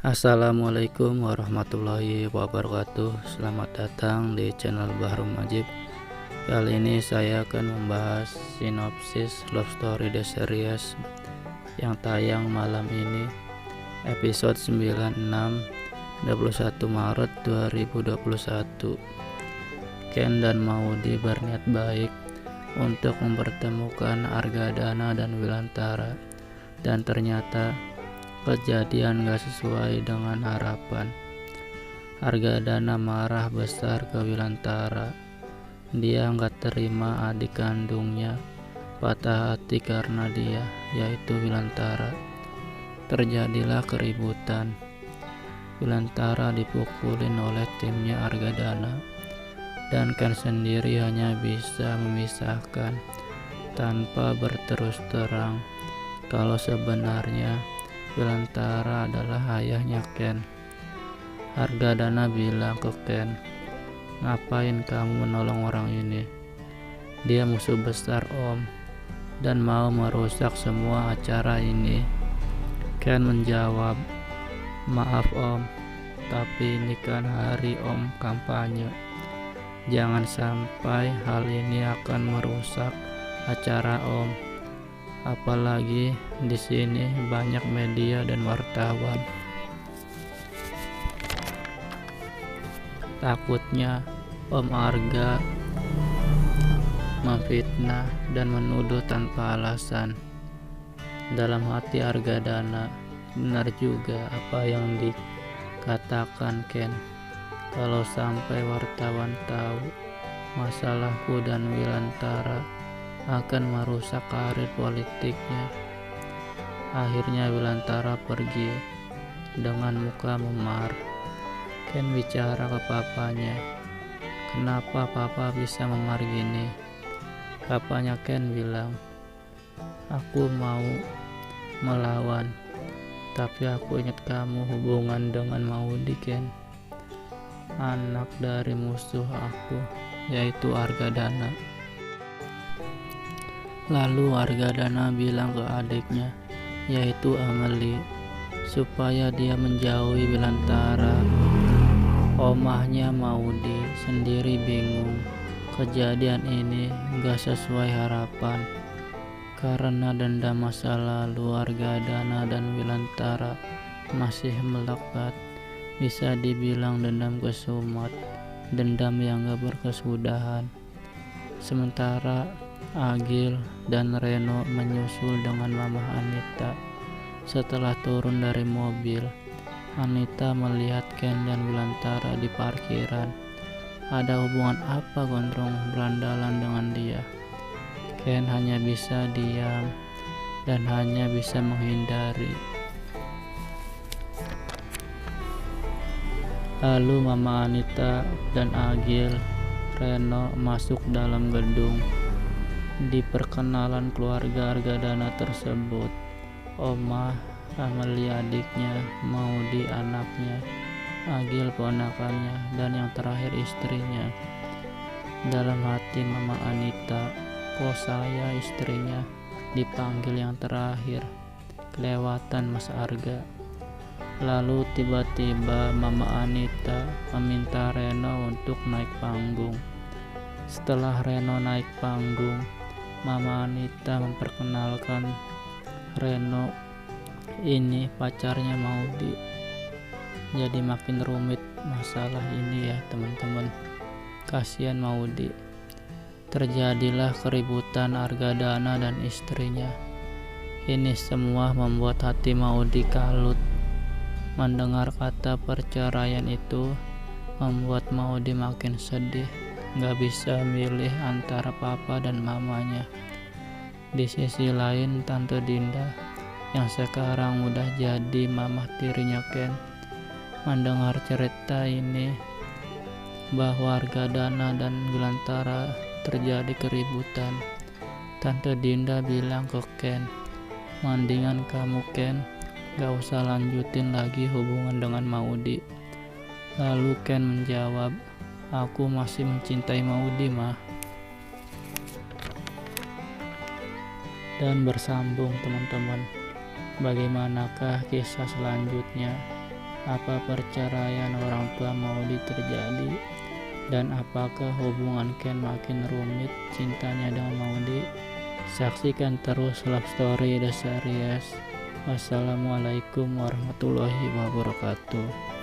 Assalamualaikum warahmatullahi wabarakatuh. Selamat datang di channel Bahrum Majib. Kali ini saya akan membahas sinopsis Love Story The Series yang tayang malam ini, episode 96, 21 Maret 2021. Ken dan Maudy berniat baik untuk mempertemukan Argadana dan Wilantara, dan ternyata kejadian gak sesuai dengan harapan. Argadana marah besar ke Wilantara. Dia gak terima adik kandungnya patah hati karena dia, yaitu Wilantara. Terjadilah keributan. Wilantara dipukulin oleh timnya Argadana, dan Ken sendiri hanya bisa memisahkan tanpa berterus terang kalau sebenarnya Wilantara adalah ayahnya Ken. Argadana bilang ke Ken, "Ngapain kamu menolong orang ini? Dia musuh besar Om dan mau merusak semua acara ini." Ken menjawab, "Maaf Om, tapi ini kan hari Om kampanye. Jangan sampai hal ini akan merusak acara Om. Apalagi di sini banyak media dan wartawan. Takutnya Om Arga memfitnah dan menuduh tanpa alasan." Dalam hati Argadana, benar juga apa yang dikatakan Ken. Kalau sampai wartawan tahu masalahku dan Wilantara akan merusak karir politiknya. Akhirnya Wilantara pergi dengan muka memar. Ken bicara ke papanya, "Kenapa papa bisa memar gini?" Papanya Ken bilang, "Aku mau melawan, tapi aku ingat kamu hubungan dengan Maudy Ken, anak dari musuh aku, yaitu Argadana." Lalu Argadana bilang ke adiknya, yaitu Amelie, supaya dia menjauhi Wilantara. Omahnya Maudy sendiri bingung. Kejadian ini gak sesuai harapan. Karena dendam masa lalu Argadana dan Wilantara masih melekat. Bisa dibilang dendam kesumat, dendam yang gak berkesudahan. Sementara Agil dan Reno menyusul dengan Mama Anita. Setelah turun dari mobil, Anita melihat Ken dan Wilantara di parkiran. Ada hubungan apa gondrong berandalan dengan dia? Ken hanya bisa diam dan hanya bisa menghindari. Lalu Mama Anita dan Agil Reno masuk dalam gedung. Di perkenalan keluarga Argadana tersebut, Oma Amelie adiknya, Maudy anaknya, Agil ponakannya, dan yang terakhir istrinya. Dalam hati Mama Anita, kok saya istrinya dipanggil yang terakhir, kelewatan Mas Arga. Lalu tiba-tiba Mama Anita meminta Reno untuk naik panggung. Setelah Reno naik panggung, Mama Anita memperkenalkan Reno ini pacarnya Maudy. Jadi makin rumit masalah ini ya teman-teman. Kasihan Maudy. Terjadilah keributan Argadana dan istrinya. Ini semua membuat hati Maudy kalut. Mendengar kata perceraian itu membuat Maudy makin sedih. Gak bisa milih antara papa dan mamanya. Di sisi lain, Tante Dinda yang sekarang udah jadi mamah tirinya Ken mendengar cerita ini bahwa Argadana dan Wilantara terjadi keributan. Tante Dinda bilang ke Ken, "Mendingan kamu Ken gak usah lanjutin lagi hubungan dengan Maudy." Lalu Ken menjawab, "Aku masih mencintai Maudy mah." Dan bersambung teman-teman. Bagaimanakah kisah selanjutnya? Apa perceraian orang tua Maudi terjadi? Dan apakah hubungan Ken makin rumit cintanya dengan Maudi? Saksikan terus Love Story The Series. Wassalamualaikum warahmatullahi wabarakatuh.